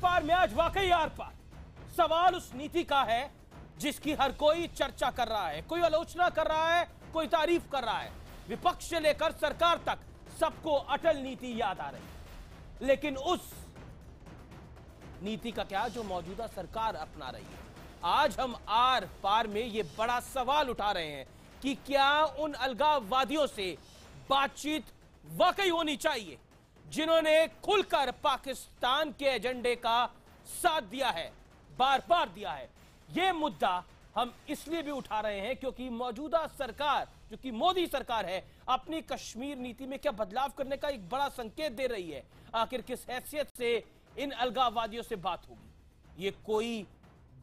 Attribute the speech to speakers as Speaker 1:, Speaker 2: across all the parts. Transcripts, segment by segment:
Speaker 1: पार में आज वाकई आर पार। सवाल उस नीति का है जिसकी हर कोई चर्चा कर रहा है, कोई आलोचना कर रहा है, कोई तारीफ कर रहा है। विपक्ष से लेकर सरकार तक सबको अटल नीति याद आ रही है, लेकिन उस नीति का क्या जो मौजूदा सरकार अपना रही है। आज हम आर पार में यह बड़ा सवाल उठा रहे हैं कि क्या उन अलगाववादियों से बातचीत वाकई होनी चाहिए जिन्होंने खुलकर पाकिस्तान के एजेंडे का साथ दिया है, बार बार दिया है। यह मुद्दा हम इसलिए भी उठा रहे हैं क्योंकि मौजूदा सरकार जो कि मोदी सरकार है अपनी कश्मीर नीति में क्या बदलाव करने का एक बड़ा संकेत दे रही है। आखिर किस हैसियत से इन अलगाववादियों से बात होगी। ये कोई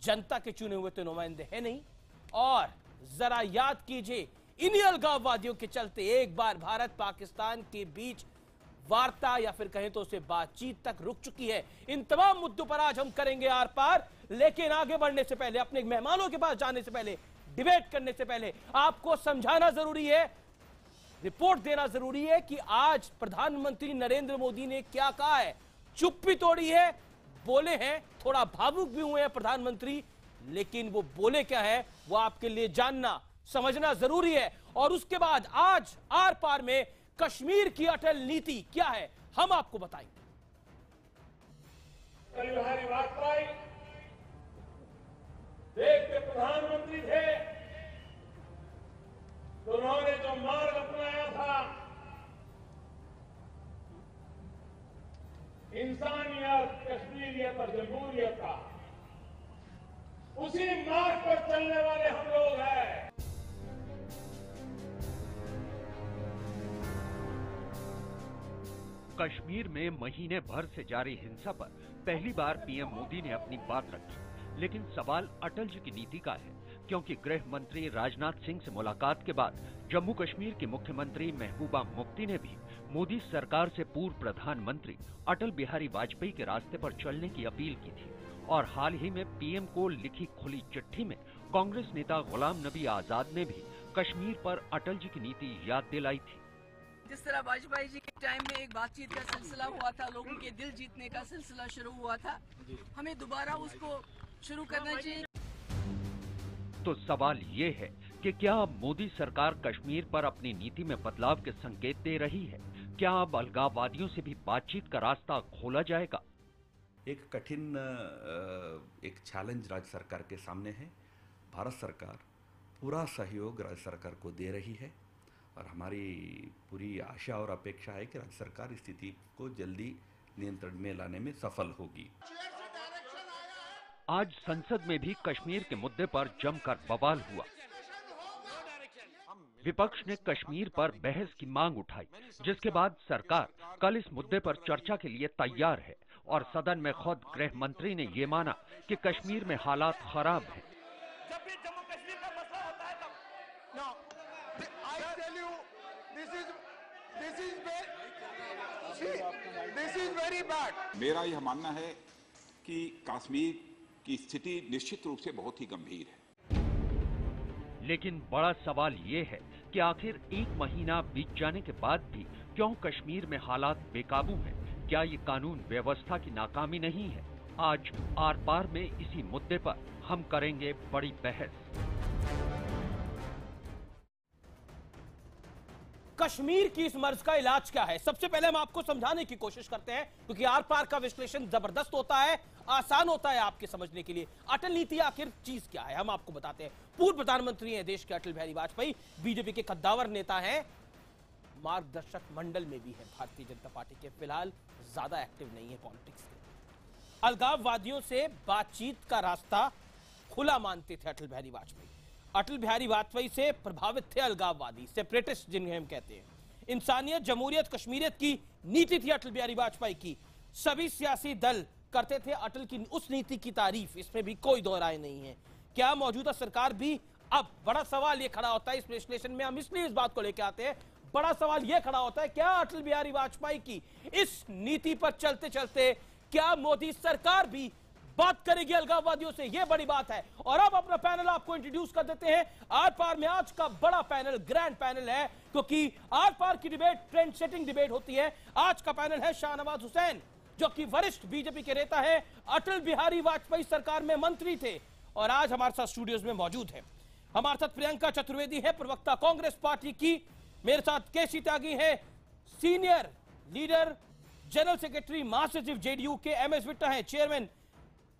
Speaker 1: जनता के चुने हुए तो नुमाइंदे हैं नहीं। और जरा याद कीजिए, इन्हीं अलगाववादियों के चलते एक बार भारत पाकिस्तान के बीच वार्ता या फिर कहें तो उसे बातचीत तक रुक चुकी है। इन तमाम मुद्दों पर आज हम करेंगे आर पार, लेकिन आगे बढ़ने से पहले, अपने मेहमानों के पास जाने से पहले, डिबेट करने से पहले आपको समझाना जरूरी है, रिपोर्ट देना जरूरी है कि आज प्रधानमंत्री नरेंद्र मोदी ने क्या कहा है। चुप्पी तोड़ी है, बोले हैं, थोड़ा भावुक भी हुए हैं प्रधानमंत्री, लेकिन वो बोले क्या है वो आपके लिए जानना समझना जरूरी है। और उसके बाद आज आर पार में कश्मीर की अटल नीति क्या है हम आपको बताएंगे।
Speaker 2: अटल बिहारी वाजपेयी देश के प्रधानमंत्री थे, तो उन्होंने जो मार्ग अपनाया था इंसानियत, कश्मीरियत और जमहूरियत का, उसी मार्ग पर चलने वाले हम लोग हैं।
Speaker 3: कश्मीर में महीने भर से जारी हिंसा पर पहली बार पीएम मोदी ने अपनी बात रखी, लेकिन सवाल अटल जी की नीति का है, क्योंकि गृह मंत्री राजनाथ सिंह से मुलाकात के बाद जम्मू कश्मीर की मुख्यमंत्री महबूबा मुफ्ती ने भी मोदी सरकार से पूर्व प्रधानमंत्री अटल बिहारी वाजपेयी के रास्ते पर चलने की अपील की थी। और हाल ही में पीएम को लिखी खुली चिट्ठी में कांग्रेस नेता गुलाम नबी आजाद ने भी कश्मीर पर अटल जी की नीति याद दिलाई थी।
Speaker 4: जिस तरह वाजपेयी जी के टाइम में एक बातचीत का सिलसिला हुआ था, लोगों के दिल जीतने का सिलसिला शुरू हुआ था, हमें दोबारा उसको शुरू करना चाहिए।
Speaker 3: तो सवाल ये है कि क्या मोदी सरकार कश्मीर पर अपनी नीति में बदलाव के संकेत दे रही है? क्या अब अलगाववादियों से भी बातचीत का रास्ता खोला जाएगा?
Speaker 5: एक कठिन एक चैलेंज राज्य सरकार के सामने है। भारत सरकार पूरा सहयोग राज्य सरकार को दे रही है और हमारी पूरी आशा और अपेक्षा है कि राज्य सरकार इस स्थिति को जल्दी नियंत्रण में लाने में सफल होगी।
Speaker 3: आज संसद में भी कश्मीर के मुद्दे पर जमकर बवाल हुआ। विपक्ष ने कश्मीर पर बहस की मांग उठाई, जिसके बाद सरकार कल इस मुद्दे पर चर्चा के लिए तैयार है और सदन में खुद गृह मंत्री ने ये माना कि कश्मीर में हालात खराब हैं।
Speaker 2: जब भी जम्मू कश्मीर का मसला होता है तब दिस इज वेरी बैड।
Speaker 6: मेरा यह मानना है कि कश्मीर की स्थिति निश्चित रूप से बहुत ही गंभीर है।
Speaker 3: लेकिन बड़ा सवाल ये है कि आखिर एक महीना बीत जाने के बाद भी क्यों कश्मीर में हालात बेकाबू हैं? क्या ये कानून व्यवस्था की नाकामी नहीं है? आज आर पार में इसी मुद्दे पर हम करेंगे बड़ी बहस।
Speaker 1: कश्मीर की इस मर्ज का इलाज क्या है, सबसे पहले हम आपको समझाने की कोशिश करते हैं, क्योंकि आर पार का विश्लेषण जबरदस्त होता है, आसान होता है आपके समझने के लिए। अटल नीति आखिर चीज क्या है हम आपको बताते हैं। पूर्व प्रधानमंत्री हैं देश के अटल बिहारी वाजपेयी, बीजेपी के कद्दावर नेता हैं, मार्गदर्शक मंडल में भी है भारतीय जनता पार्टी के, फिलहाल ज्यादा एक्टिव नहीं है पॉलिटिक्स में। अलगाववादियों से बातचीत का रास्ता खुला मानते थे अटल बिहारी वाजपेयी। अटल बिहारी वाजपेयी से प्रभावित थे अलगाववादी, सेपरेटिस्ट जिन्हें हम कहते हैं। इंसानियत, जमहूरियत, कश्मीरियत की नीति थी अटल बिहारी वाजपेयी की। सभी सियासी दल करते थे अटल की उस नीति की तारीफ, इसमें भी कोई दो राय नहीं है। क्या मौजूदा सरकार भी, अब बड़ा सवाल यह खड़ा होता है इस विश्लेषण में, हम इसलिए इस बात को लेकर आते हैं, बड़ा सवाल यह खड़ा होता है क्या अटल बिहारी वाजपेयी की इस नीति पर चलते चलते क्या मोदी सरकार भी बात करेगी अलगाववादियों से? यह बड़ी बात है। और अब अपना पैनल आपको इंट्रोड्यूस कर देते हैं। आर पार में आज का बड़ा पैनल, ग्रैंड पैनल है, क्योंकि आर पार की डिबेट ट्रेंड सेटिंग डिबेट होती है। आज का पैनल है शाहनवाज हुसैन, जो कि वरिष्ठ बीजेपी के नेता है, अटल बिहारी वाजपेयी सरकार में मंत्री थे और आज हमारे साथ स्टूडियोज में मौजूद है। हमारे साथ प्रियंका चतुर्वेदी है, प्रवक्ता कांग्रेस पार्टी की। मेरे साथ केसी त्यागी है, सीनियर लीडर, जनरल सेक्रेटरी, महासचिव जेडीयू के। एमएस विट्टा है, चेयरमैन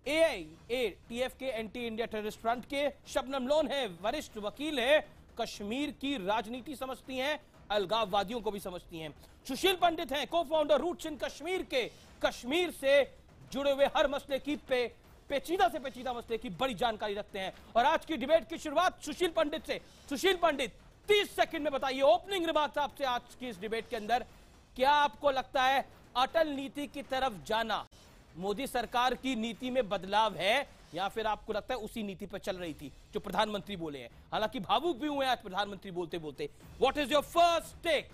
Speaker 1: AIATF के एंटी इंडिया टेररिस्ट फ्रंट के। शबनम लोन है, वरिष्ठ वकील है, कश्मीर की राजनीति समझती हैं, अलगाववादियों को भी समझती हैं। सुशील पंडित हैं, को फाउंडर रूट्स इन कश्मीर के, कश्मीर से जुड़े हुए हर मसले की पेचीदा से पेचीदा मसले की बड़ी जानकारी रखते हैं। और आज की डिबेट की शुरुआत सुशील पंडित से। सुशील पंडित, 30 सेकंड में बताइए, ओपनिंग रिमार्क्स आपसे आज की इस डिबेट के अंदर, क्या आपको लगता है अटल नीति की तरफ जाना मोदी सरकार की नीति में बदलाव है, या फिर आपको लगता है उसी नीति पर चल रही थी जो प्रधानमंत्री बोले हैं? हालांकि भावुक भी हुए आज प्रधानमंत्री बोलते बोलते। What is your first take?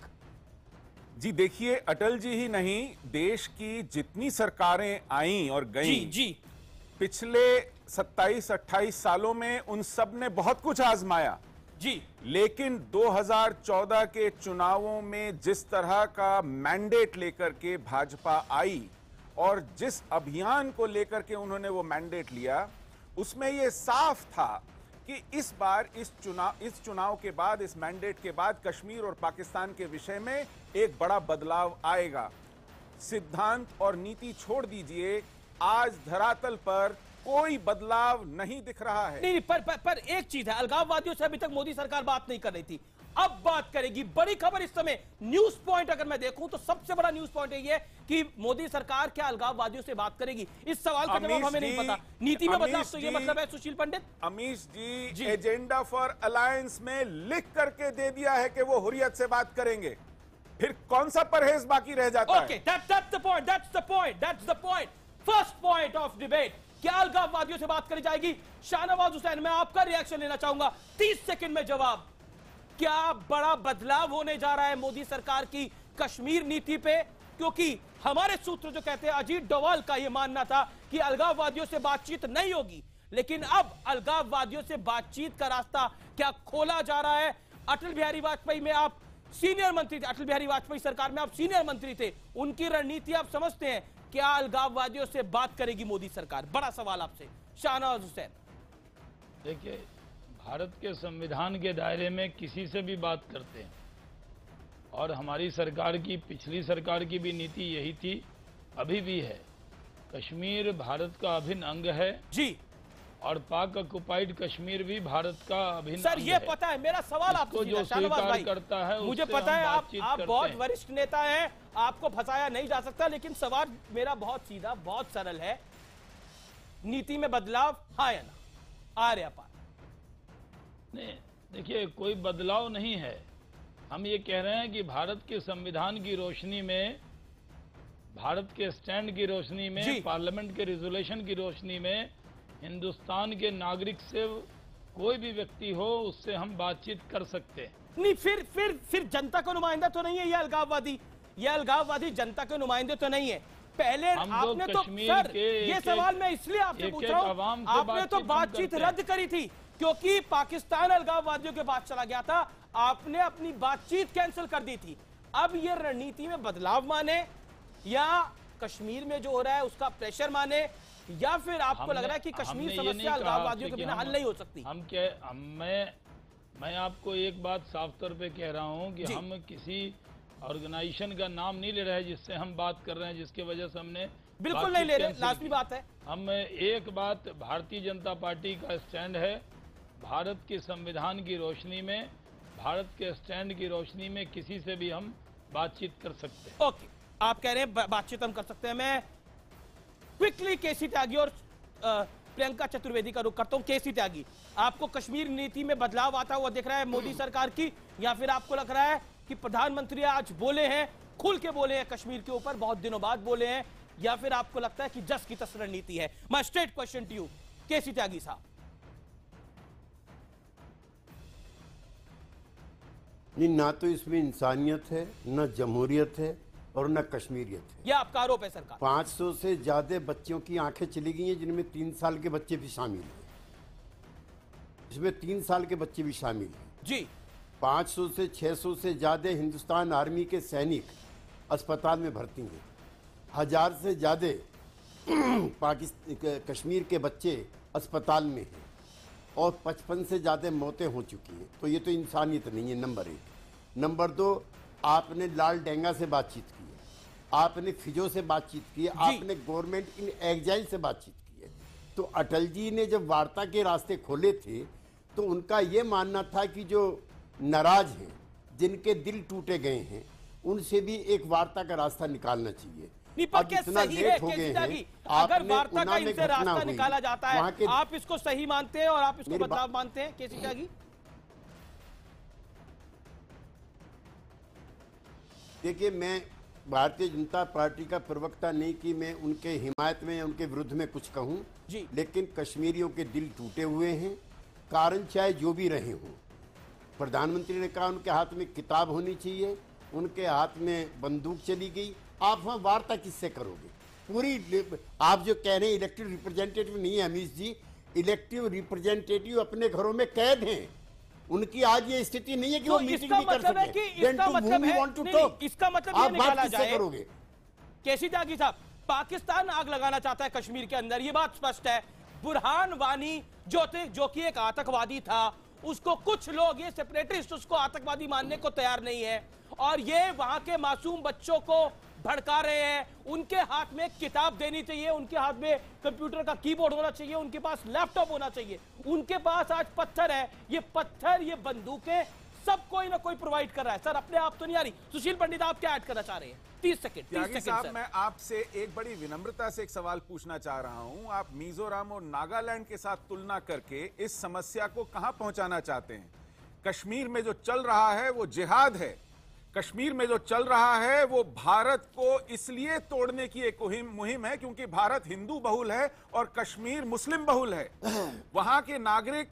Speaker 7: जी देखिए, अटल जी ही नहीं, देश की जितनी सरकारें आईं और गईं,
Speaker 1: जी
Speaker 7: पिछले 27-28 सालों में उन सब ने बहुत कुछ आजमाया
Speaker 1: जी,
Speaker 7: लेकिन 2014 के चुनावों में जिस तरह का मैंडेट लेकर के भाजपा आई और जिस अभियान को लेकर के उन्होंने वो मैंडेट लिया, उसमें ये साफ था कि इस बार इस चुनाव के बाद, इस मैंडेट के बाद कश्मीर और पाकिस्तान के विषय में एक बड़ा बदलाव आएगा। सिद्धांत और नीति छोड़ दीजिए, आज धरातल पर कोई बदलाव नहीं दिख रहा है।
Speaker 1: नहीं, पर एक चीज है, अलगाववादियों से अभी तक मोदी सरकार बात नहीं कर रही थी, अब बात करेगी। बड़ी खबर इस समय, न्यूज पॉइंट अगर मैं देखूं तो सबसे बड़ा न्यूज पॉइंट ये है कि मोदी सरकार क्या अलगाववादियों से बात करेगी? इस सवाल का जवाब हमें नहीं पता। नीति में बदलाव तो ये मतलब है सुशील पंडित?
Speaker 7: अमीश जी एजेंडा फॉर अलायंस में लिख करके दे दिया है कि वो हुर्रियत से बात करेंगे, फिर कौन सा परहेज बाकी रह जाता है?
Speaker 1: Okay, that's the point. First point of debate, क्या अलगाववादियों से बात करी जाएगी? शाहनवाज हुसैन, मैं आपका रिएक्शन लेना चाहूंगा, 30 सेकंड में जवाब। क्या बड़ा बदलाव होने जा रहा है मोदी सरकार की कश्मीर नीति पे? क्योंकि हमारे सूत्र जो कहते हैं, अजीत डोवाल का यह मानना था कि अलगाववादियों से बातचीत नहीं होगी, लेकिन अब अलगाववादियों से बातचीत का रास्ता क्या खोला जा रहा है? अटल बिहारी वाजपेयी में आप सीनियर मंत्री थे, अटल बिहारी वाजपेयी सरकार में आप सीनियर मंत्री थे, उनकी रणनीति आप समझते हैं, क्या अलगाववादियों से बात करेगी मोदी सरकार? बड़ा सवाल आपसे, शाहनवाज हुसैन।
Speaker 8: देखिए, भारत के संविधान के दायरे में किसी से भी बात करते हैं, और हमारी सरकार की, पिछली सरकार की भी नीति यही थी, अभी भी है। कश्मीर भारत का अभिन्न अंग है जी, और पाक ऑक्युपाइड कश्मीर भी भारत का अभिन्न अंग है। सर, ये पता है, मेरा सवाल आपको जो स्वीकार करता है, मुझे पता है आप बहुत वरिष्ठ नेता हैं, आपको फंसाया नहीं जा सकता, लेकिन सवाल मेरा बहुत सीधा, बहुत सरल है। नीति में बदलाव हाँ या ना? आर्या पार? नहीं, देखिए, कोई बदलाव नहीं है। हम ये कह रहे हैं कि भारत के संविधान की रोशनी में, भारत के स्टैंड की रोशनी में, पार्लियामेंट के रिजोल्यूशन की रोशनी में, हिंदुस्तान के नागरिक से कोई भी व्यक्ति हो, उससे हम बातचीत कर सकते हैं। नहीं, फिर जनता का नुमाइंदा तो नहीं है ये अलगाववादी? ये अलगाववादी जनता के नुमाइंदे तो नहीं है। पहले आपने तो, सर, ये सवाल मैं इसलिए आपसे पूछ रहा हूं, आपने तो बातचीत रद्द करी थी क्योंकि पाकिस्तान अलगाववादियों के पास चला गया था, आपने अपनी बातचीत कैंसिल कर दी थी। अब ये रणनीति में बदलाव माने, या कश्मीर में जो हो रहा है उसका प्रेशर माने, या फिर आपको लग रहा है कि कश्मीर समस्या अलगाववादियों के बिना हल नहीं हो सकती? मैं आपको एक बात साफ तौर पे कह रहा हूं कि हम किसी ऑर्गेनाइजेशन का नाम नहीं ले रहे हैं जिससे हम बात कर रहे हैं, जिसके वजह से हमने बिल्कुल नहीं ले रहे, लाजमी बात है। हम एक बात, भारतीय जनता पार्टी का स्टैंड है, भारत के संविधान की रोशनी में, भारत के स्टैंड की रोशनी में किसी से भी हम बातचीत कर सकते हैं। ओके, आप कह रहे हैं बातचीत हम कर सकते हैं। मैं क्विकली केसी त्यागी और प्रियंका चतुर्वेदी का रुख करता हूं। केसी त्यागी, आपको कश्मीर नीति में बदलाव आता हुआ दिख रहा है मोदी सरकार की, या फिर आपको लग रहा है कि प्रधानमंत्री आज बोले हैं, खुल के बोले हैं कश्मीर के ऊपर, बहुत दिनों बाद बोले हैं, या फिर आपको लगता है कि जस की तस रणनीति है? My straight question to you, KC Tyagi sahab.
Speaker 9: नहीं, ना तो इसमें इंसानियत है, न जमहूरियत है, और न कश्मीरियत है।
Speaker 1: यह आपका आरोप है सरकार?
Speaker 9: 500 से ज्यादा बच्चों की आंखें चली गई हैं, जिनमें 3 साल के बच्चे भी शामिल हैं। इसमें 3 साल के बच्चे भी शामिल हैं
Speaker 1: जी।
Speaker 9: 500 से 600 से ज्यादा हिंदुस्तान आर्मी के सैनिक अस्पताल में भर्ती हैं। 1000 से ज़्यादा कश्मीर के बच्चे अस्पताल में हैं और 55 से ज़्यादा मौतें हो चुकी हैं। तो ये तो इंसानियत नहीं है, नंबर 1। नंबर 2, आपने लाल डेंगा से बातचीत की है, आपने फिजो से बातचीत की है, आपने गवर्नमेंट इन एग्जाइल से बातचीत की है। तो अटल जी ने जब वार्ता के रास्ते खोले थे तो उनका ये मानना था कि जो नाराज हैं, जिनके दिल टूटे गए हैं, उनसे भी एक वार्ता का रास्ता निकालना चाहिए।
Speaker 1: अब इतना लेट हो गए हैं, अगर वार्ता का इनसे रास्ता निकाला जाता है, आप इसको सही मानते हैं और आप इसको बदलाव मानते हैं केसी त्यागी?
Speaker 9: देखिए, मैं भारतीय जनता पार्टी का प्रवक्ता नहीं कि मैं उनके हिमायत में या उनके विरुद्ध में कुछ कहूं, लेकिन कश्मीरियों के दिल टूटे हुए हैं, कारण चाहे जो भी रहे हों। प्रधानमंत्री ने कहा उनके हाथ में किताब होनी चाहिए, उनके हाथ में बंदूक चली गई। आप वहाँ वार्ता किससे करोगे? पूरी आप जो कह रहे हैं इलेक्टेड रिप्रेजेंटेटिव नहीं है अमीश जी, इलेक्टिव रिप्रेजेंटेटिव अपने घरों में कैद हैं। उनकी आज ये स्थिति नहीं है कि वो मीटिंग भी कर सकें।
Speaker 1: इसका मतलब ये निकाला जाए केसी त्यागी साहब, पाकिस्तान आग लगाना चाहता है कश्मीर के अंदर, ये बात स्पष्ट है। बुरहान वानी जो कि एक आतंकवादी था, उसको कुछ लोग, ये सेपरेटिस्ट, उसको आतंकवादी मानने को तैयार नहीं है और ये वहां के मासूम बच्चों को भड़का रहे हैं। उनके हाथ में किताब देनी चाहिए, उनके हाथ में कंप्यूटर का कीबोर्ड होना चाहिए, उनके पास लैपटॉप होना चाहिए। उनके पास आज पत्थर है, ये पत्थर, ये बंदूकें सब कोई ना कोई प्रोवाइड कर रहा है। सर अपने आप तो नहीं आ रही। सुशील पंडित, आप क्या ऐड करना चाह रहे हैं? 30 सेकंड
Speaker 7: साहब, मैं आपसे एक बड़ी विनम्रता से एक सवाल पूछना चाह रहा हूं। आप मिजोरम और नागालैंड के साथ तुलना करके इस समस्या को कहां पहुंचाना चाहते हैं? कश्मीर में जो चल रहा है वो जिहाद है। कश्मीर में जो चल रहा है वो भारत को इसलिए तोड़ने की एक मुहिम है क्योंकि भारत हिंदू बहुल है और कश्मीर मुस्लिम बहुल है। वहां के नागरिक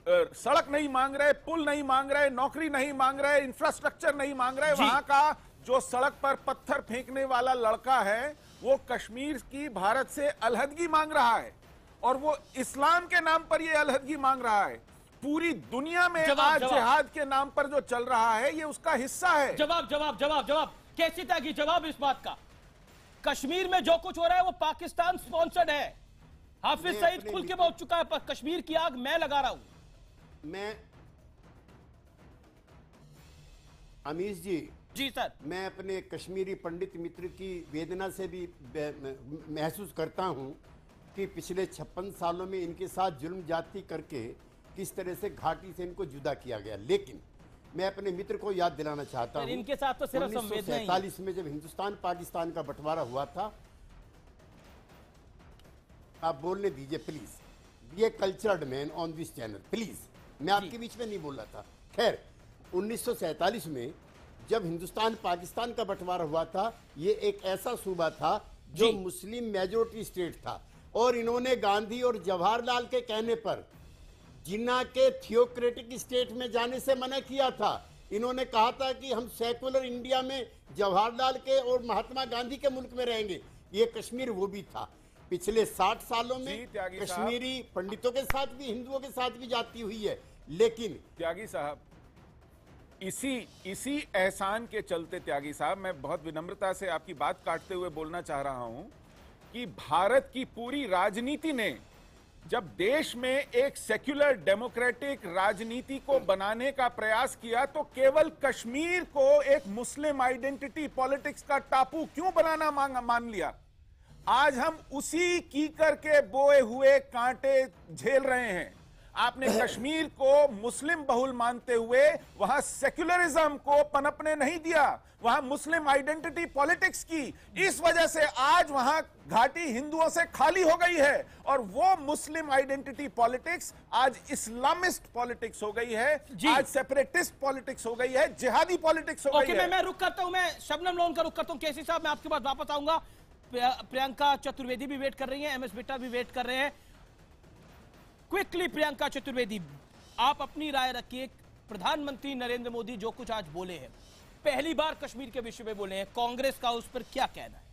Speaker 7: सड़क नहीं मांग रहे, पुल नहीं मांग रहे, नौकरी नहीं मांग रहे, इंफ्रास्ट्रक्चर नहीं मांग रहे। वहां का जो सड़क पर पत्थर फेंकने वाला लड़का है वो कश्मीर की भारत से अलहदगी मांग रहा है और वो इस्लाम के नाम पर ये अलहदगी मांग रहा है। पूरी दुनिया में आज जिहाद के नाम पर जो चल रहा है ये उसका हिस्सा है।
Speaker 1: जवाब कैसी त्यागी, जवाब इस बात का। कश्मीर में जो कुछ हो रहा है वो पाकिस्तान स्पॉन्सर्ड है। हाफिज सईद खुल के बोल चुका है, कश्मीर की आग मैं लगा रहा हूं।
Speaker 9: मैं अमीश जी
Speaker 1: सर, मैं
Speaker 9: अपने कश्मीरी पंडित मित्र की वेदना से भी महसूस करता हूं कि पिछले 56 सालों में इनके साथ जुल्म जाती करके किस तरह से घाटी से इनको जुदा किया गया। लेकिन मैं अपने मित्र को याद दिलाना चाहता हूं,
Speaker 1: इनके साथ तो सिर्फ
Speaker 9: 1947 में जब हिंदुस्तान पाकिस्तान का बंटवारा हुआ था, आप बोलने दीजिए please, be a cultured man on this channel please, मैं आपके बीच में नहीं बोल रहा था। खैर, 1947 में जब हिंदुस्तान पाकिस्तान का बंटवारा हुआ था, ये एक ऐसा सूबा था जो मुस्लिम मेजोरिटी स्टेट था और इन्होंने गांधी और जवाहरलाल के कहने पर जिन्ना के थियोक्रेटिक स्टेट में जाने से मना किया था। इन्होंने कहा था कि हम सेकुलर इंडिया में जवाहरलाल के और महात्मा गांधी के मुल्क में रहेंगे। ये कश्मीर वो भी था। पिछले 60 सालों में कश्मीरी पंडितों के साथ भी, हिंदुओं के साथ भी जाती हुई है। लेकिन
Speaker 7: त्यागी साहब, इसी एहसान के चलते त्यागी साहब, मैं बहुत विनम्रता से आपकी बात काटते हुए बोलना चाह रहा हूं कि भारत की पूरी राजनीति ने जब देश में एक सेक्युलर डेमोक्रेटिक राजनीति को बनाने का प्रयास किया तो केवल कश्मीर को एक मुस्लिम आइडेंटिटी पॉलिटिक्स का टापू क्यों बनाना मान लिया? आज हम उसी कीकर के बोए हुए कांटे झेल रहे हैं। आपने कश्मीर को मुस्लिम बहुल मानते हुए वहां सेक्युलरिज्म को पनपने नहीं दिया, वहां मुस्लिम आइडेंटिटी पॉलिटिक्स की। इस वजह से आज वहां घाटी हिंदुओं से खाली हो गई है और वो मुस्लिम आइडेंटिटी पॉलिटिक्स आज इस्लामिस्ट पॉलिटिक्स हो गई है, आज सेपरेटिस्ट पॉलिटिक्स हो गई है, जिहादी पॉलिटिक्स हो गई है।
Speaker 1: मैं रुक करता हूं, मैं शबनम लोन का रुक करता हूं। केसी साहब, मैं आपके पास वापस आऊंगा। प्रियंका चतुर्वेदी भी वेट कर रही है, एमएस बिट्टा भी वेट कर रहे हैं। क्विकली प्रियंका चतुर्वेदी, आप अपनी राय रखिए। प्रधानमंत्री नरेंद्र मोदी जो कुछ आज बोले हैं, पहली बार कश्मीर के विषय में बोले हैं, कांग्रेस का उस पर क्या कहना है?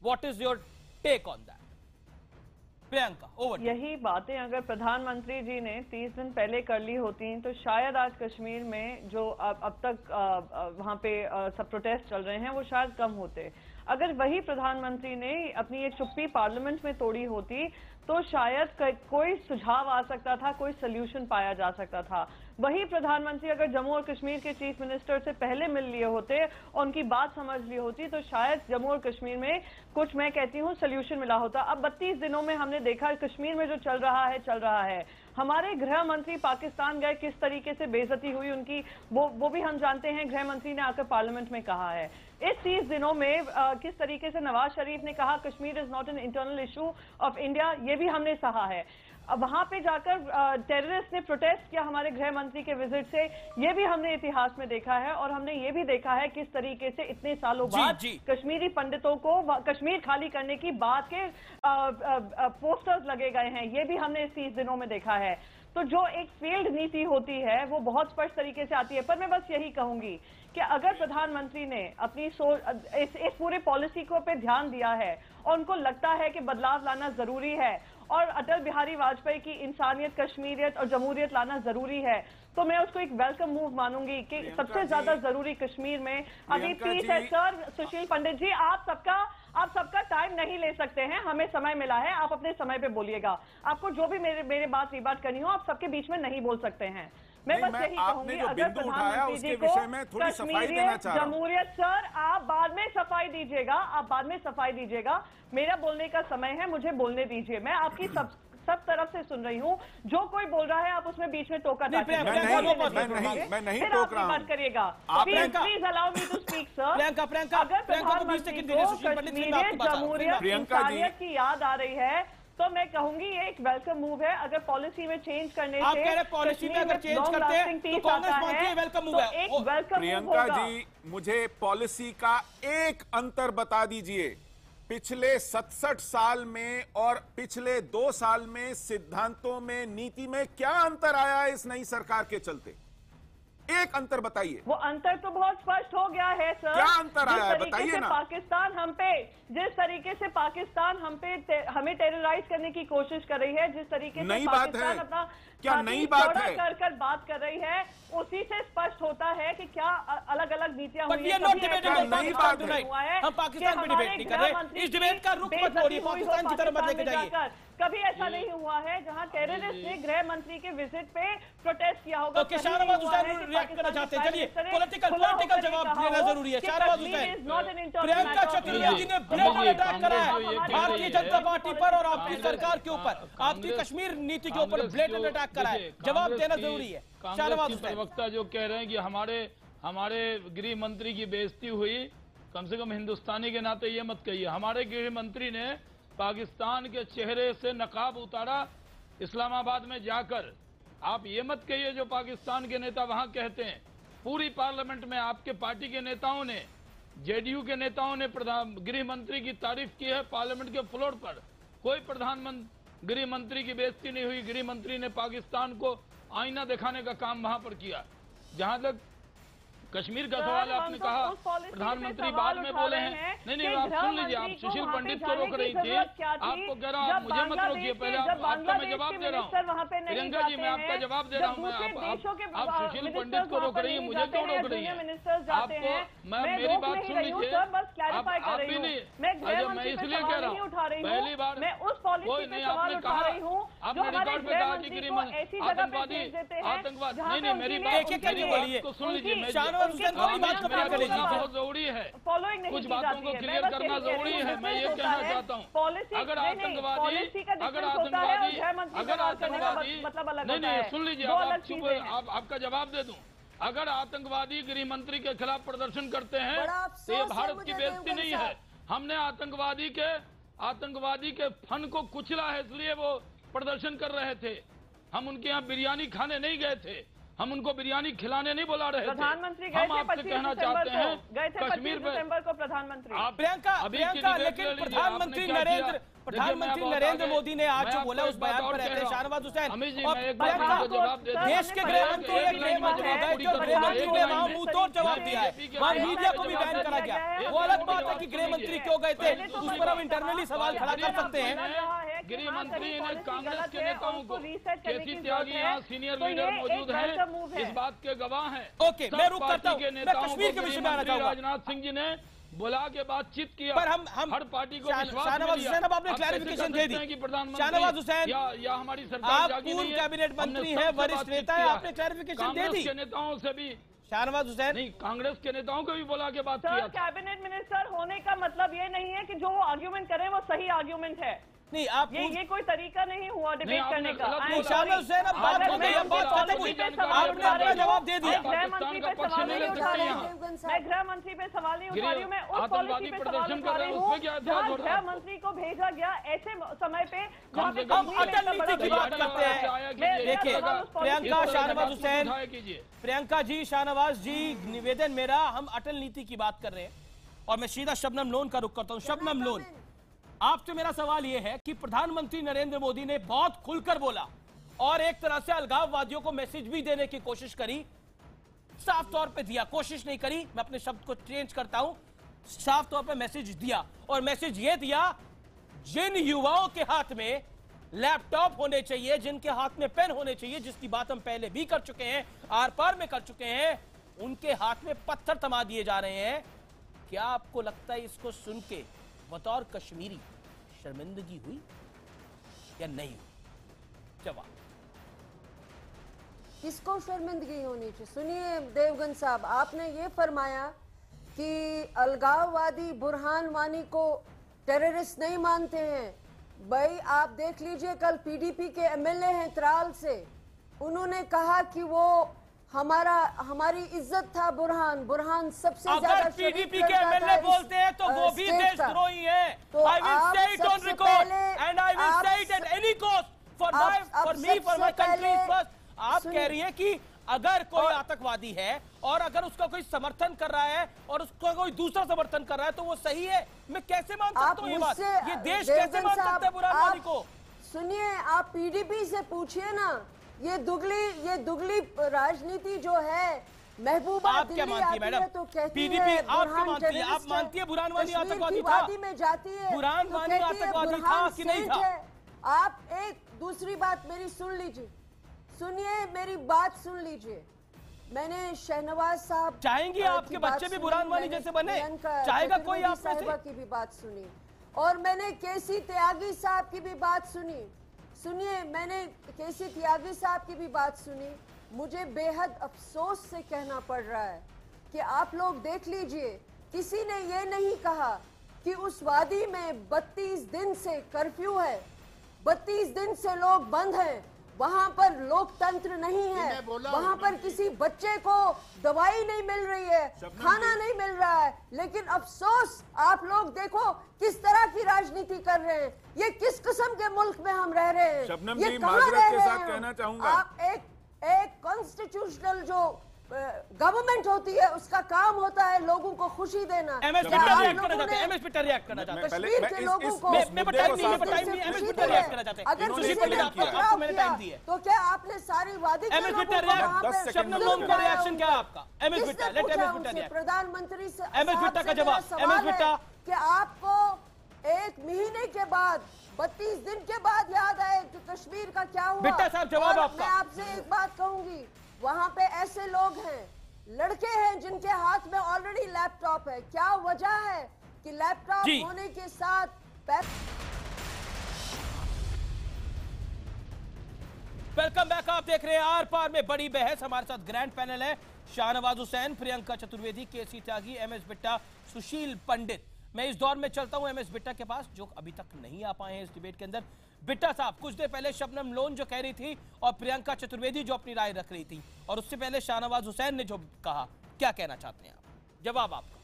Speaker 1: What is your take on that? Priyanka over.
Speaker 10: यही बातें अगर प्रधानमंत्री जी ने 30 दिन पहले कर ली होती तो शायद आज कश्मीर में जो अब तक वहां पे सब प्रोटेस्ट चल रहे हैं वो शायद कम होते। अगर वही प्रधानमंत्री ने अपनी एक चुप्पी पार्लियामेंट में तोड़ी होती तो शायद कोई सुझाव आ सकता था, कोई सोल्यूशन पाया जा सकता था। वही प्रधानमंत्री अगर जम्मू और कश्मीर के चीफ मिनिस्टर से पहले मिल लिए होते और उनकी बात समझ ली होती तो शायद जम्मू और कश्मीर में कुछ, मैं कहती हूँ, सोल्यूशन मिला होता। अब 32 दिनों में हमने देखा कश्मीर में जो चल रहा है। हमारे गृह मंत्री पाकिस्तान गए, किस तरीके से बेइज्जती हुई उनकी, वो भी हम जानते हैं। गृह मंत्री ने आकर पार्लियामेंट में कहा है। इस 30 दिनों में किस तरीके से नवाज शरीफ ने कहा Kashmir is not an internal issue of India, ये भी हमने सहा है। अब वहां पे जाकर टेररिस्ट ने प्रोटेस्ट किया हमारे गृह मंत्री के विजिट से, ये भी हमने इतिहास में देखा है। और हमने ये भी देखा है किस तरीके से इतने सालों बाद कश्मीरी पंडितों को कश्मीर खाली करने की बात के पोस्टर्स लगे गए हैं, ये भी हमने इस 30 दिनों में देखा है। तो जो एक फील्ड नीति होती है वो बहुत स्पष्ट तरीके से आती है। पर मैं बस यही कहूंगी कि अगर प्रधानमंत्री ने अपनी इस पूरे पॉलिसी को पे ध्यान दिया है और उनको लगता है कि बदलाव लाना जरूरी है और अटल बिहारी वाजपेयी की इंसानियत, कश्मीरियत और जमहूरियत लाना जरूरी है, तो मैं उसको एक वेलकम मूव मानूंगी कि सबसे ज्यादा जरूरी कश्मीर में अभी पीस है। सर सुशील पंडित जी, आप सबका टाइम नहीं ले सकते हैं, हमें समय मिला है, आप अपने समय पे बोलिएगा। आपको जो भी मेरे बात रिबात करनी हो, आप सबके बीच में नहीं बोल सकते हैं। मैं बस यही कहूंगी अगर प्रधानमंत्री जी को कश्मीरियत, जमहूरियत, सर आप बाद में सफाई दीजिएगा, मेरा बोलने का समय है, मुझे बोलने दीजिए। मैं आपकी सब तरफ से सुन रही हूँ, जो कोई बोल रहा है आप उसमें बीच में टोका
Speaker 7: मैं नहीं टोक रहा हूँ।
Speaker 10: बात करिएगा, please allow me to speak sir. अगर प्रधानमंत्री को कश्मीरियत, जमहूरियत, इंसानियत की याद आ रही है तो मैं कहूंगी ये एक वेलकम मूव है। अगर पॉलिसी में चेंज करने से,
Speaker 1: आप कह रहे पॉलिसी में अगर चेंज करते हैं तो कांग्रेस मानती है वेलकम मूव है।
Speaker 10: एक वेलकम
Speaker 7: प्रियंका जी, मुझे पॉलिसी का एक अंतर बता दीजिए। पिछले 67 साल में और पिछले 2 साल में सिद्धांतों में, नीति में क्या अंतर आया है इस नई सरकार के चलते? एक अंतर बताइए।
Speaker 10: वो अंतर तो बहुत स्पष्ट हो गया है सर।
Speaker 7: क्या अंतर आया है बताइए ना।
Speaker 10: जिस तरीके से पाकिस्तान हमें टेरराइज करने की कोशिश कर रही है, जिस तरीके से
Speaker 7: नई बात है
Speaker 10: अपना
Speaker 7: क्या नई बात है
Speaker 10: कर बात कर रही है, उसी से स्पष्ट होता है कि क्या अलग अलग नीतियां हुई हैं।
Speaker 1: नई बात है, हम पाकिस्तान पे डिबेट नहीं कर रहे, इस डिबेट का रुख मत मोड़िए, पाकिस्तान की तरफ मत लेके जाइए।
Speaker 10: कभी ऐसा नहीं हुआ है जहां टेररिस्ट ने गृह मंत्री के विजिट पे प्रोटेस्ट किया होगा।
Speaker 1: तो शाहनवाज हुसैन रिएक्ट करना चाहते हैं, चलिए पॉलिटिकल जवाब देना जरूरी है। शाहनवाज हुसैन, प्रियंका चतुर्वेदी ने ब्लेटेंट अटैक करा है भारतीय जनता पार्टी पर और आपकी सरकार के ऊपर, आपकी कश्मीर नीति के ऊपर ब्लेटेंट अटैक करा है, जवाब देना जरूरी है। शाहनवाज हुसैन,
Speaker 8: प्रवक्ता जो कह रहे हैं कि हमारे गृह मंत्री की बेइज्जती हुई, कम से कम हिंदुस्तानी के नाते ये मत कहिए। हमारे गृह मंत्री ने पाकिस्तान के चेहरे से नकाब उतारा इस्लामाबाद में जाकर। आप ये मत कहिए जो पाकिस्तान के नेता वहां कहते हैं। पूरी पार्लियामेंट में आपके पार्टी के नेताओं ने, जेडीयू के नेताओं ने गृह मंत्री की तारीफ की है पार्लियामेंट के फ्लोर पर। कोई गृह मंत्री की बेइज्जती नहीं हुई। गृह मंत्री ने पाकिस्तान को आईना दिखाने का काम वहां पर किया। जहां तक कश्मीर का सवाल आपने कहा प्रधानमंत्री बाद में बोले हैं, नहीं आप सुन लीजिए, आप सुशील पंडित को रोक रही थी। आपको कह रहा हूँ मुझे मत रोकिए, पहले आपका मैं जवाब दे रहा हूँ। प्रियंका जी मैं आपका जवाब दे रहा हूँ। आप सुशील पंडित को रोक रही है, मुझे क्यों रोक रही है? आपको मेरी बात सुन लीजिए, आप भी नहीं, मैं इसलिए कह रहा हूँ पहली बार कोई नहीं, आपने कहा, आपने रिकॉर्ड पे कहा कि गृह आतंकवाद नहीं, मेरी बात को सुन लीजिए। बहुत जरूरी है, कुछ बातों को क्लियर करना जरूरी है। मैं ये कहना चाहता हूँ, अगर आतंकवादी नहीं सुन लीजिए, आपका जवाब दे दूं। अगर आतंकवादी गृह मंत्री के खिलाफ प्रदर्शन करते हैं तो ये भारत की बेइज्जती नहीं है। हमने आतंकवादी के फन को कुचला है, इसलिए वो प्रदर्शन कर रहे थे। हम उनके यहाँ बिरयानी खाने नहीं गए थे, हम उनको बिरयानी खिलाने नहीं बुला रहे थे।
Speaker 10: प्रधानमंत्री
Speaker 8: हम आपसे कहना चाहते हैं
Speaker 10: कश्मीर दिसंबर को प्रधानमंत्री
Speaker 1: प्रियंका लेकिन प्रधानमंत्री नरेंद्र मोदी ने आज जो बोला उस बयान पर रहते हैं शाहनवाज हुसैन और देश के गृह मंत्री ने वहां मुंह तोड़ जवाब दिया है, वहां मीडिया को भी बैन करा गया। वो अलग बात है कि गृह मंत्री क्यों गए थे, उस पर हम इंटरनली सवाल खड़ा कर सकते हैं।
Speaker 8: गृह मंत्री ने
Speaker 10: पॉलिसी
Speaker 8: कांग्रेस
Speaker 10: गलत
Speaker 8: के
Speaker 10: है,
Speaker 8: नेताओं
Speaker 10: उसको
Speaker 8: को
Speaker 10: रीसेट करने
Speaker 8: केसी
Speaker 10: की
Speaker 8: त्यागी
Speaker 10: जरूरत
Speaker 8: यहाँ
Speaker 10: है।
Speaker 8: सीनियर
Speaker 10: तो
Speaker 8: लीडर
Speaker 10: ये
Speaker 8: मौजूद
Speaker 10: एक गलत मूव
Speaker 8: हैं,
Speaker 10: है।
Speaker 8: इस बात के गवाह हैं।
Speaker 1: ओके, मैं रुक करता हूं।
Speaker 8: के
Speaker 1: मैं
Speaker 8: नेताओं
Speaker 1: कश्मीर
Speaker 8: को
Speaker 1: के विषय
Speaker 8: गृह
Speaker 1: में आना
Speaker 8: मंत्री
Speaker 1: चाहूंगा।
Speaker 8: राजनाथ सिंह जी ने बुला के बातचीत किया,
Speaker 1: पर हम
Speaker 8: हर पार्टी को विश्वास
Speaker 1: शाहनवाज
Speaker 8: में लिया।
Speaker 1: हुसैन, अब आपने
Speaker 8: आप कैसे
Speaker 1: क्लैरिफिकेशन
Speaker 8: कह
Speaker 1: दे दी।
Speaker 8: सकते हैं कि प्रधानमंत्री
Speaker 1: शाहनवाज हुसैन,
Speaker 8: या हमारी सरकार
Speaker 1: आप
Speaker 8: जागी
Speaker 1: पूर्व
Speaker 8: नहीं है?
Speaker 1: कैबिनेट
Speaker 8: हमने
Speaker 1: मंत्री
Speaker 8: सबसे
Speaker 1: हैं, वरिष्ठ
Speaker 8: बातचीत
Speaker 1: नेता है,
Speaker 8: किया
Speaker 1: आपने क्लैरिफिकेशन दे
Speaker 8: कांग्रेस
Speaker 1: दी।
Speaker 8: के नेताओं से भी,
Speaker 1: शाहनवाज हुसैन
Speaker 8: नहीं, कांग्रेस के नेताओं को भी बुला के बात
Speaker 10: सर,
Speaker 8: किया था।
Speaker 10: कैबिनेट मिनिस्टर होने का मतलब ये नहीं है कि जो वो आर्ग्यूमेंट करे वो सही आर्ग्यूमेंट है।
Speaker 1: नहीं, आप
Speaker 10: ये कोई तरीका नहीं हुआ डिबेट
Speaker 8: आपने
Speaker 10: करने का।
Speaker 8: गलत
Speaker 10: I am
Speaker 8: बोला।
Speaker 1: शाहनवाज हुसैन, अब बात हो गई, अब बात खत्म हुई। आपने अपना जवाब दे दिया।
Speaker 10: गृह मंत्री पे सवाल नहीं उठा रही हूँ, मैं गृह मंत्री पे सवाल नहीं उठा रही हूँ, मैं उस पॉलिसी पे सवाल उठा रही हूँ जहाँ गृह मंत्री को भेजा गया ऐसे समय पे जहाँ पे
Speaker 1: हम अटल नीति की बात करते हैं। देखिए प्रियंका, शाहनवाज हुसैन, प्रियंका जी, शाहनवाज जी, निवेदन मेरा, हम अटल नीति की बात कर रहे हैं और मैं सीधा शबनम लोन का रुख करता हूं। शबनम लोन, आपसे मेरा सवाल यह है कि प्रधानमंत्री नरेंद्र मोदी ने बहुत खुलकर बोला और एक तरह से अलगाववादियों को मैसेज भी देने की कोशिश करी, साफ तौर पे दिया, कोशिश नहीं करी, मैं अपने शब्द को चेंज करता हूं, साफ तौर पे मैसेज दिया। और मैसेज ये दिया, जिन युवाओं के हाथ में लैपटॉप होने चाहिए, जिनके हाथ में पेन होने चाहिए, जिसकी बात हम पहले भी कर चुके हैं, आर पार में कर चुके हैं, उनके हाथ में पत्थर थमा दिए जा रहे हैं। क्या आपको लगता है इसको सुन के बतौर कश्मीरी शर्मिंदगी हुई या नहीं हुई? जवाब।
Speaker 11: किसको शर्मिंदगी होनी चाहिए? सुनिए देवगन साहब, आपने ये फरमाया कि अलगाववादी बुरहान वानी को टेररिस्ट नहीं मानते हैं। भाई आप देख लीजिए, कल पीडीपी के एमएलए हैं त्राल से, उन्होंने कहा कि वो हमारी इज्जत था बुरहान सबसे ज्यादा।
Speaker 1: अगर पीडीपी के एमएलए बोलते हैं तो वो भी देशद्रोही है। I will say it on record and I will say it at any cost for me, for my country first। आप कह रही है कि अगर कोई आतंकवादी है और अगर उसका कोई समर्थन कर रहा है और उसका कोई दूसरा समर्थन कर रहा है तो वो सही है। मैं कैसे मान सकता हूँ ये बात? ये देश कैसे मान सकता है बुरहान को?
Speaker 11: सुनिए, आप पीडीपी से पूछिए ना, ये दुगली राजनीति जो है, महबूबा
Speaker 1: आप क्या मानती है मैडम?
Speaker 11: तो कहती
Speaker 1: पीडीपी
Speaker 11: है
Speaker 1: आप क्या मानती है? आप मानती है बुरहान वानी आतंकवादी था?
Speaker 11: में जाती है,
Speaker 1: बुरहान वानी आतंकवादी था कि नहीं था?
Speaker 11: आप एक दूसरी बात मेरी सुन लीजिए, सुनिए मेरी बात सुन लीजिए। मैंने शहनवाज साहब
Speaker 1: चाहेंगे आपके बच्चे भी बुरहान वानी जैसे बने? चाहेगा कोई आप
Speaker 11: साहिबा की भी बात सुनी और मैंने केसी त्यागी साहब की भी बात सुनी। सुनिए, मैंने केसी त्यागी साहब की भी बात सुनी। मुझे बेहद अफसोस से कहना पड़ रहा है कि आप लोग देख लीजिए, किसी ने ये नहीं कहा कि उस वादी में 32 दिन से कर्फ्यू है, 32 दिन से लोग बंद हैं, वहां पर लोकतंत्र नहीं है, वहां पर किसी बच्चे को दवाई नहीं मिल रही है, खाना नहीं मिल रहा है। लेकिन अफसोस, आप लोग देखो किस तरह की राजनीति कर रहे हैं। ये किस किस्म के मुल्क में हम रह रहे हैं?
Speaker 7: शबनम
Speaker 11: ये
Speaker 7: जी,
Speaker 11: कहां
Speaker 7: माजरत
Speaker 11: रह
Speaker 7: के
Speaker 11: रहे
Speaker 7: साथ
Speaker 11: हैं?
Speaker 7: कहना चाहूंगा,
Speaker 11: आप एक कॉन्स्टिट्यूशनल जो गवर्नमेंट होती है उसका काम होता है लोगों को खुशी देना।
Speaker 1: एमएस पिटर रिएक्ट करना चाहते हैं, एमएस पिटर रिएक्ट करना चाहते हैं।
Speaker 11: कश्मीर के लोगों को
Speaker 1: मैं टाइम नहीं, एमएस पिटर रिएक्ट करना चाहते हैं।
Speaker 11: अगर किसी ने
Speaker 1: आपको मैंने टाइम दिया
Speaker 11: तो क्या आपने सारी वादी के
Speaker 1: एमएस
Speaker 11: लोगों
Speaker 1: पिटर
Speaker 11: को वहां पे
Speaker 1: रिएक्ट, शबनम लोन का रिएक्शन क्या है आपका? एमएस
Speaker 11: किसने
Speaker 1: पिटर, लेट
Speaker 11: पूछा
Speaker 1: एमएस पिटर
Speaker 11: उनसे?
Speaker 1: रिएक्ट।
Speaker 11: प्रधानमंत्री से
Speaker 1: एमएस पिटर का जवाब, एमएस
Speaker 11: सवाल
Speaker 1: पिटर
Speaker 11: है कि आपको 1 महीने के बाद, 32 दिन के बाद याद आए कि कश्मीर का क्या हुआ?
Speaker 1: बिट्टा साहब, जवाब
Speaker 11: और
Speaker 1: आपका।
Speaker 11: मैं आपसे एक बात कहूंगी, वहां पे ऐसे लोग हैं, लड़के हैं जिनके हाथ में ऑलरेडी लैपटॉप है। क्या वजह है कि लैपटॉप होने के साथ
Speaker 1: वेलकम बैक, आप देख रहे हैं आर पार में बड़ी बहस। हमारे साथ ग्रैंड पैनल है, शाहनवाज हुसैन, प्रियंका चतुर्वेदी, केसी त्यागी, एमएस बिट्टा, सुशील पंडित। मैं इस दौर में चलता हूं एमएस बिट्टा के पास जो अभी तक नहीं आ पाए हैं इस डिबेट के अंदर। बिट्टा साहब, कुछ देर पहले शबनम लोन जो कह रही थी और प्रियंका चतुर्वेदी जो अपनी राय रख रही थी और उससे पहले शाहनवाज हुसैन ने जो कहा, क्या कहना चाहते हैं आप? जवाब आपका।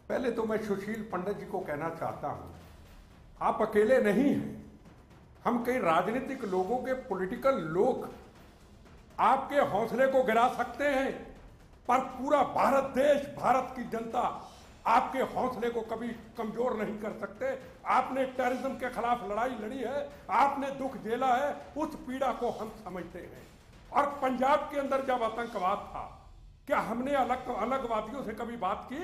Speaker 12: पहले तो मैं सुशील पंडित जी को कहना चाहता हूं, आप अकेले नहीं हैं, हम कई राजनीतिक लोगों के पॉलिटिकल लोग आपके हौसले को गिरा सकते हैं, पर पूरा भारत देश, भारत की जनता आपके हौसले को कभी कमजोर नहीं कर सकते। आपने टेररिज्म के खिलाफ लड़ाई लड़ी है, आपने दुख झेला है, उस पीड़ा को हम समझते हैं। और पंजाब के अंदर जब आतंकवाद था, क्या हमने अलगवादियों से कभी बात की?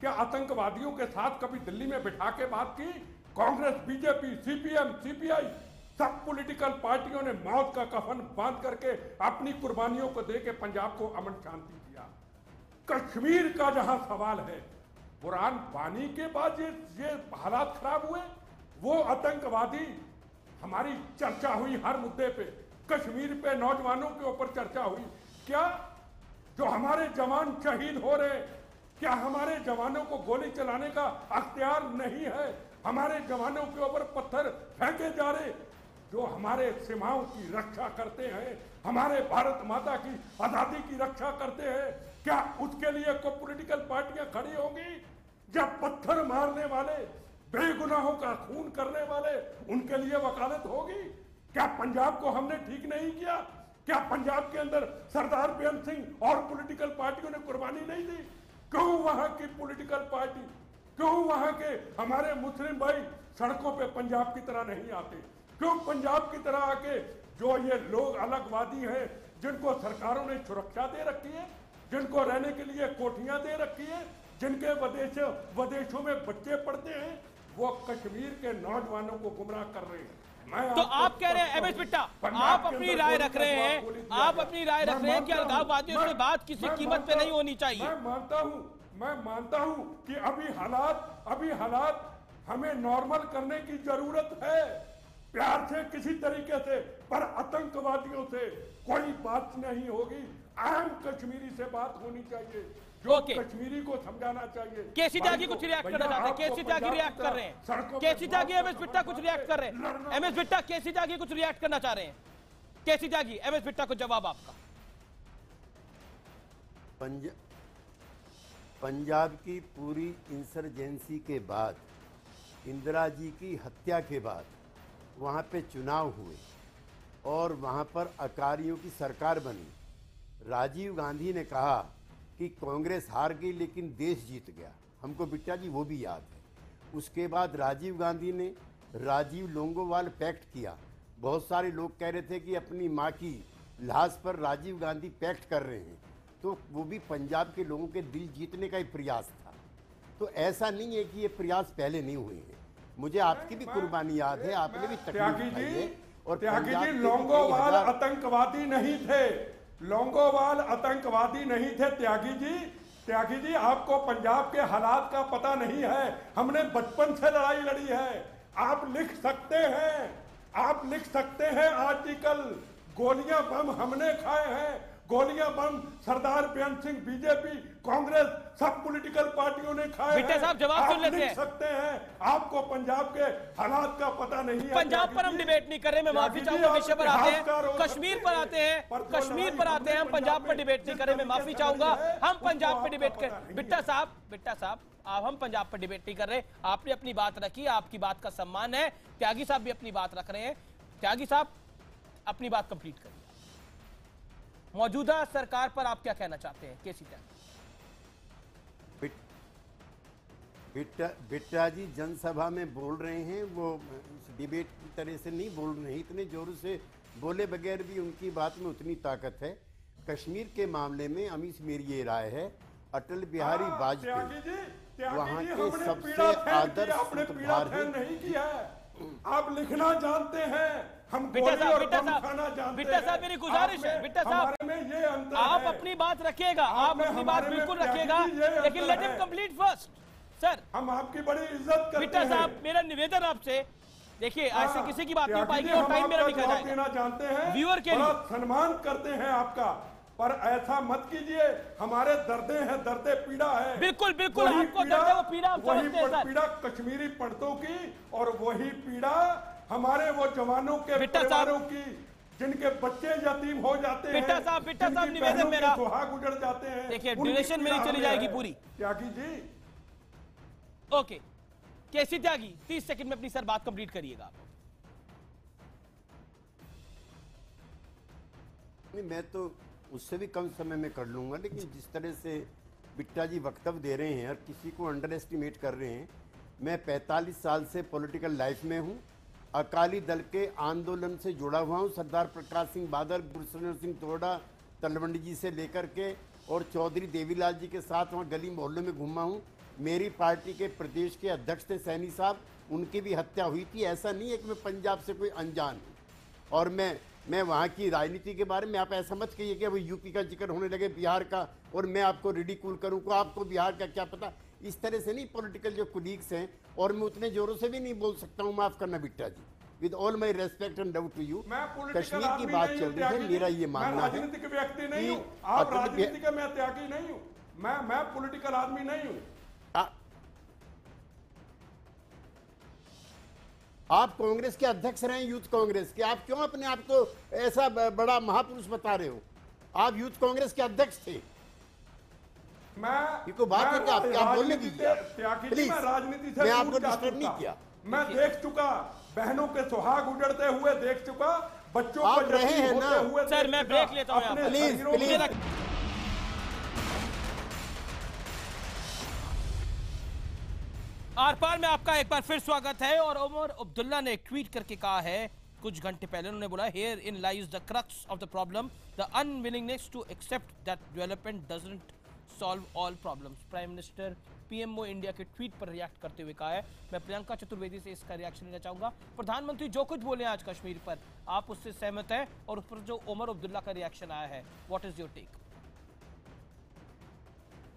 Speaker 12: क्या आतंकवादियों के साथ कभी दिल्ली में बिठा के बात की? कांग्रेस, बीजेपी, सीपीएम, सीपीआई, सब पॉलिटिकल पार्टियों ने मौत का कफन बांध करके अपनी कुर्बानियों को दे के पंजाब को अमन शांति दिया। कश्मीर का जहां सवाल है, बुरहान वानी के बाद ये हालात खराब हुए। वो आतंकवादी, हमारी चर्चा हुई हर मुद्दे पे, कश्मीर पे नौजवानों के ऊपर चर्चा हुई। क्या जो हमारे जवान शहीद हो रहे, क्या हमारे जवानों को गोली चलाने का अख्तियार नहीं है? हमारे जवानों के ऊपर पत्थर फेंके जा रहे, जो हमारे सीमाओं की रक्षा करते हैं, हमारे भारत माता की आजादी की रक्षा करते हैं, क्या उसके लिए कोई पॉलिटिकल पार्टियां खड़ी होंगी? जब पत्थर मारने वाले, बेगुनाहों का खून करने वाले, उनके लिए वकालत होगी? क्या पंजाब को हमने ठीक नहीं किया? क्या पंजाब के अंदर सरदार बेअंत सिंह और पॉलिटिकल पार्टियों ने कुर्बानी नहीं दी? क्यों वहां की पॉलिटिकल पार्टी, क्यों वहां के हमारे मुस्लिम भाई सड़कों पे पंजाब की तरह नहीं आते? क्यों पंजाब की तरह आके जो ये लोग अलगवादी हैं, जिनको सरकारों ने सुरक्षा दे रखी है, जिनको रहने के लिए कोठियां दे रखी है, जिनके विदेशों में बच्चे पढ़ते हैं, वो कश्मीर के नौजवानों को गुमराह कर रहे हैं।
Speaker 1: तो आप कह रहे हैं एमएस बिट्टा, आप अपनी राय रख रहे हैं, आप अपनी राय रख रहे हैं कि अलगाववादियों से बात किसी कीमत पे नहीं होनी चाहिए।
Speaker 12: मैं मानता हूं कि अभी हालात हमें नॉर्मल करने की जरूरत है, प्यार से किसी तरीके से, पर आतंकवादियों से कोई बात नहीं होगी। आम कश्मीरी से बात होनी चाहिए, जो कश्मीरी को समझाना चाहिए।
Speaker 1: केसी त्यागी कुछ रिएक्ट करना चाहते हैं, केसी त्यागी रिएक्ट कर रहे हैं, केसी त्यागी एमएस बिट्टा कुछ रिएक्ट कर रहे हैं, एमएस बिट्टा केसी त्यागी कुछ रिएक्ट करना चाह रहे हैं। केसी त्यागी, एमएस बिट्टा को जवाब आपका।
Speaker 9: पंजाब की पूरी इंसर्जेंसी के बाद, इंदिरा जी की हत्या के बाद वहाँ पे चुनाव हुए और वहाँ पर अकालियों की सरकार बनी। राजीव गांधी ने कहा कि कांग्रेस हार गई लेकिन देश जीत गया। हमको बिट्टा जी वो भी याद है। उसके बाद राजीव गांधी ने राजीव लोंगोवाल पैक्ट किया। बहुत सारे लोग कह रहे थे कि अपनी माँ की लाश पर राजीव गांधी पैक्ट कर रहे हैं, तो वो भी पंजाब के लोगों के दिल जीतने का ही प्रयास था। तो ऐसा नहीं है कि ये प्रयास पहले नहीं हुए हैं। मुझे आपकी भी कुर्बानी याद है, आपने भी तकलीफ उठाई है। और
Speaker 12: त्यागी जी, लोंगोवाल आतंकवादी नहीं थे, लोंगोवाल आतंकवादी नहीं थे। त्यागी जी, आपको पंजाब के हालात का पता नहीं है। हमने बचपन से लड़ाई लड़ी है। आप लिख सकते हैं आर्टिकल, गोलियां बम हमने खाए हैं, गोलियां बम सरदार बेअंत सिंह, बीजेपी, कांग्रेस, सब पॉलिटिकल पार्टियों ने खाए हैं।
Speaker 1: साहब जवाब सुन लेते हैं।
Speaker 12: लिख सकते हैं, आपको पंजाब के हालात का पता नहीं है।
Speaker 1: पंजाब पर हम डिबेट नहीं कर रहे, मैं माफी चाहूंगा। विषय पर आते हैं, कश्मीर पर आते हैं, हम पंजाब पर डिबेट नहीं कर रहे, मैं माफी चाहूंगा। हम पंजाब पर डिबेट कर, बिट्टा साहब अब हम पंजाब पर डिबेट नहीं कर रहे। आपने अपनी बात रखी, आपकी बात का सम्मान है। त्यागी साहब भी अपनी बात रख रहे हैं। त्यागी साहब अपनी बात कंप्लीट करिए। मौजूदा सरकार पर आप क्या कहना चाहते हैं? केसी त्यागी।
Speaker 9: बिट्टा जी जनसभा में बोल रहे हैं, वो डिबेट की तरह से नहीं बोल रहे हैं, इतने जोर से बोले बगैर भी उनकी बात में उतनी ताकत है। कश्मीर के मामले में अमीश मेरी ये राय है, अटल बिहारी वाजपेयी वहाँ के सबसे आदर्श
Speaker 12: नहीं किया है। आप लिखना जानते हैं, हम
Speaker 1: बिट्टा साहब मेरी गुजारिश है, बिट्टा साहब आप अपनी बात रखिएगा, आप अपनी बात बिल्कुल रखिएगा, लेकिन let him complete first. Sir,
Speaker 12: हम आपकी बड़ी इज्जत करते हैं।
Speaker 1: बिट्टा साहब, मेरा निवेदन आपसे, देखिए ऐसे किसी की बात नहीं हो पाएगी और टाइम मेरा निकल जाएगा।
Speaker 12: देना जानते हैं,
Speaker 1: व्यूअर के लिए
Speaker 12: सम्मान करते हैं आपका, पर ऐसा मत कीजिए। हमारे दर्दे हैं, दर्दे पीड़ा है।
Speaker 1: बिल्कुल आपको दर्द है, वो पीड़ा आप समझते हैं सर।
Speaker 12: पीड़ा कश्मीरी पंडितों की, और वही पीड़ा हमारे वो जवानों के परिवारों की, जिनके बच्चे यतीम हो जाते हैं।
Speaker 1: बिट्टा साहब निवेदन मेरा,
Speaker 12: सुहाग उजड़ जाते हैं।
Speaker 1: देखिए ड्यूरेशन मेरी चली जाएगी पूरी।
Speaker 12: त्यागी जी,
Speaker 1: ओके, केसी त्यागी 30 सेकंड में अपनी सर बात कंप्लीट करिएगा।
Speaker 9: मैं तो उससे भी कम समय में कर लूंगा, लेकिन जिस तरह से बिट्टा जी वक्तव्य दे रहे हैं और किसी को अंडर एस्टिमेट कर रहे हैं, मैं 45 साल से पॉलिटिकल लाइफ में हूं, अकाली दल के आंदोलन से जुड़ा हुआ हूं। सरदार प्रकाश सिंह बादल, गुरशरण सिंह तोड़ा, तलवंडी जी से लेकर के और चौधरी देवीलाल जी के साथ वहाँ गली मोहल्लों में घूमा हूँ। मेरी पार्टी के प्रदेश के अध्यक्ष थे सैनी साहब, उनकी भी हत्या हुई थी। ऐसा नहीं है कि मैं पंजाब से कोई अनजान हूँ। और मैं वहाँ की राजनीति के बारे में आप ऐसा मत कहिए कि अब यूपी का जिक्र होने लगे, बिहार का, और मैं आपको रिडिकूल करूँ को आपको बिहार का क्या पता। इस तरह से नहीं पॉलिटिकल जो कुलीग्स हैं, और मैं उतने जोरों से भी नहीं बोल सकता हूँ, माफ करना Bitta ji, with all my respect and love to you. Kashmir की बात चल रही है, मेरा ये मानना है
Speaker 12: राजनीतिक व्यक्ति नहीं हूँ, आप राजनीति का मैं त्यागी नहीं हूँ, मैं पॉलिटिकल आदमी नहीं हूँ।
Speaker 9: आप कांग्रेस के अध्यक्ष रहे, यूथ कांग्रेस के, आप क्यों अपने आप को ऐसा बड़ा महापुरुष बता रहे हो? आप यूथ कांग्रेस के अध्यक्ष थे।
Speaker 12: मैं
Speaker 9: बात है क्या आप बोलने दीजिए प्लीज,
Speaker 12: राजनीति से
Speaker 9: मैं आपको डिस्टर्ब नहीं किया।
Speaker 12: मैं देख चुका, बहनों के सुहाग उजड़ते हुए देख चुका, बच्चों
Speaker 9: आप
Speaker 12: को
Speaker 9: रहे हैं ना।
Speaker 1: सर मैं ब्रेक लेता हूं,
Speaker 9: प्लीज।
Speaker 1: आर पार में आपका एक बार फिर स्वागत है। और उमर अब्दुल्ला ने एक ट्वीट करके कहा है कुछ घंटे पहले, उन्होंने बोला here in lies the crux of the problem, the unwillingness to accept that development doesn't solve all problems. Prime minister PMO India के ट्वीट पर रिएक्ट करते हुए कहा है। मैं प्रियंका चतुर्वेदी से इसका रिएक्शन लेना चाहूंगा। प्रधानमंत्री जो कुछ बोले आज कश्मीर पर, आप उससे सहमत हैं? और उस पर जो उमर अब्दुल्ला का रिएक्शन आया है, what is your take?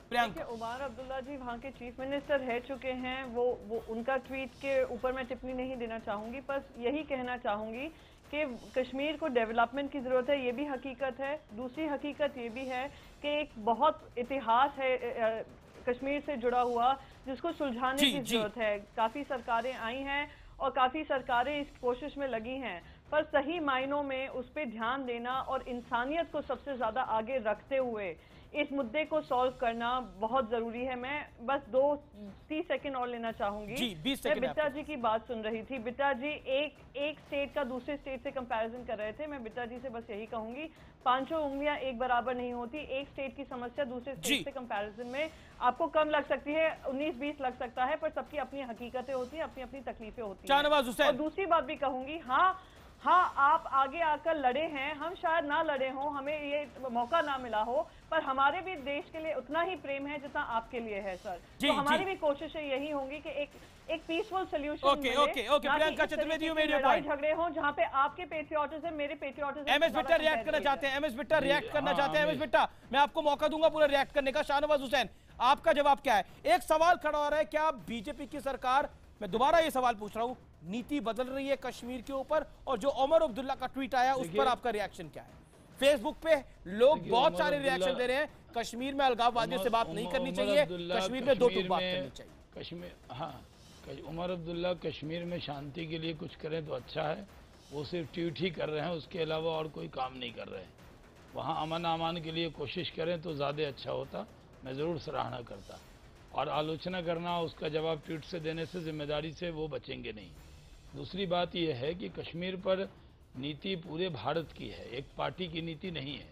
Speaker 1: Priyanka.
Speaker 10: Omar Abdullah ji वहाँ के चीफ मिनिस्टर रह चुके हैं, वो उनका ट्वीट के ऊपर मैं टिप्पणी नहीं देना चाहूंगी। बस यही कहना चाहूंगी कि कश्मीर को डेवलपमेंट की जरूरत है, ये भी हकीकत है। दूसरी हकीकत ये भी है कि एक बहुत इतिहास है कश्मीर से जुड़ा हुआ, जिसको सुलझाने की जरूरत है। काफी सरकारें आई हैं और काफी सरकारें इस कोशिश में लगी हैं, पर सही मायनों में उस पर ध्यान देना और इंसानियत को सबसे ज्यादा आगे रखते हुए इस मुद्दे को सॉल्व करना बहुत जरूरी है। मैं बस 2-3 सेकंड और लेना चाहूंगी।
Speaker 1: जी, 20 सेकंड।
Speaker 10: मैं बिट्टा जी की बात सुन रही थी। बिट्टा जी एक स्टेट का दूसरे स्टेट से कंपैरिजन कर रहे थे। मैं बिट्टा जी से बस यही कहूंगी, 500 उंगलियां एक बराबर नहीं होती। एक स्टेट की समस्या दूसरे स्टेट से कंपैरिजन में आपको कम लग सकती है, 19-20 लग सकता है, पर सबकी अपनी हकीकतें होती हैं, अपनी अपनी तकलीफें होती हैं। और दूसरी बात भी कहूंगी, हाँ आप आगे आकर लड़े हैं, हम शायद ना लड़े हों, हमें ये मौका ना मिला हो, पर हमारे भी देश के लिए उतना ही प्रेम है जितना आपके लिए है सर। तो हमारी भी कोशिशें यही होंगी कि एक पीसफुल सोल्यूशन
Speaker 1: लड़ाई
Speaker 10: झगड़े हों जहाँ पे आपके पेट्रियोटिज्म मेरे पेट्रियोटिज्म।
Speaker 1: एमएस बिट्टा रिएक्ट करना चाहते हैं, एमएस बिट्टा रिएक्ट करना चाहते हैं। एमएस बिट्टा मैं आपको मौका दूंगा पूरा रिएक्ट करने का। शाहनवाज हुसैन आपका जवाब क्या है? एक सवाल खड़ा हो रहा है, क्या बीजेपी की सरकार, मैं दोबारा ये सवाल पूछ रहा हूं, नीति बदल रही है कश्मीर के ऊपर? और जो उमर अब्दुल्ला का ट्वीट आया उस पर आपका रिएक्शन क्या है? फेसबुक पे लोग बहुत सारे रिएक्शन दे रहे हैं। कश्मीर में अलगाववादियों से बात नहीं करनी चाहिए, कश्मीर में दो टूक बात करनी चाहिए।
Speaker 8: कश्मीर, हाँ, उमर अब्दुल्ला कश्मीर में शांति के लिए कुछ करें तो अच्छा है। वो सिर्फ ट्वीट ही कर रहे हैं, उसके अलावा और कोई काम नहीं कर रहे हैं। वहाँ अमन अमान के लिए कोशिश करें तो ज़्यादा अच्छा होता, मैं ज़रूर सराहना करता। और आलोचना करना, उसका जवाब ट्वीट से देने से, जिम्मेदारी से वो बचेंगे नहीं। दूसरी बात यह है कि कश्मीर पर नीति पूरे भारत की है, एक पार्टी की नीति नहीं है।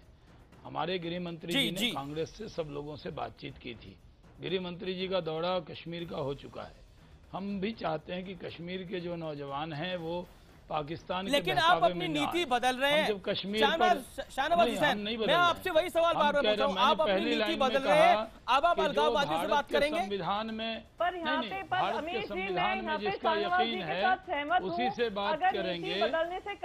Speaker 8: हमारे गृह मंत्री जी ने कांग्रेस से सब लोगों से बातचीत की थी। गृह मंत्री जी का दौरा कश्मीर का हो चुका है। हम भी चाहते हैं कि कश्मीर के जो नौजवान हैं वो पाकिस्तान,
Speaker 1: लेकिन आप अपनी नीति बदल रहे हैं।
Speaker 8: जब कश्मीर
Speaker 1: शाहनवाज हुसैन, मैं आपसे वही सवाल बार बार पूछ रहा हूं, आप अपनी नीति बदल रहे हैं, अब आप अलगाववादियों से बात करेंगे?
Speaker 8: संविधान में,
Speaker 10: पर यहाँ पे
Speaker 8: भारत के संविधान में जिसका यकीन है उसी से बात करेंगे।
Speaker 10: बदलने से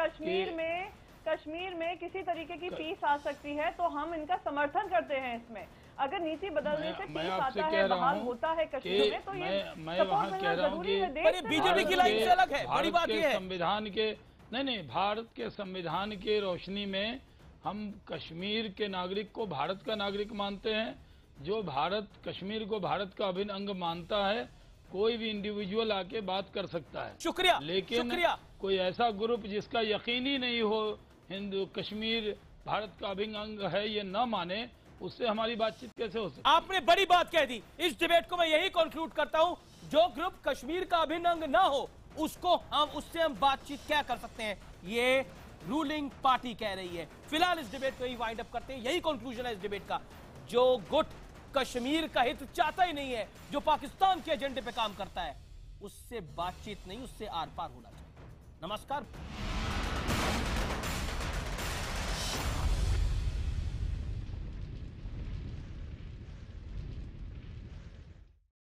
Speaker 10: कश्मीर में किसी तरीके की पीस आ सकती है तो हम इनका समर्थन करते हैं। इसमें अगर नीति बदलने से पीस आता है, बहाल होता है कश्मीर में, तो ये
Speaker 8: मैं वहाँ कह रहा हूँ कि
Speaker 1: बीजेपी की लाइन से अलग है, बड़ी बात ये है।
Speaker 8: संविधान के नहीं, भारत के संविधान के रोशनी में हम कश्मीर के नागरिक को भारत का नागरिक मानते हैं। जो भारत कश्मीर को भारत का अभिन्न अंग मानता है, कोई भी इंडिविजुअल आके बात कर सकता है।
Speaker 1: शुक्रिया।
Speaker 8: लेकिन कोई ऐसा ग्रुप जिसका यकीन ही नहीं हो हिंदू कश्मीर भारत का अभिन्न अंग है, ये न माने, उससे हमारी बातचीत कैसे हो सकती?
Speaker 1: आपने बड़ी बात कह दी। इस डिबेट को मैं यही कंक्लूड करता हूं, जो ग्रुप कश्मीर का अभिन्न अंग ना हो उससे हम बातचीत क्या कर सकते हैं, ये रूलिंग पार्टी कह रही है। फिलहाल इस डिबेट को ही वाइंड अप करते हैं। यही कंक्लूजन है इस डिबेट का। जो गुट कश्मीर का हित चाहता ही नहीं है, जो पाकिस्तान के एजेंडे पे काम करता है, उससे बातचीत नहीं, उससे आर पार होना चाहिए। नमस्कार।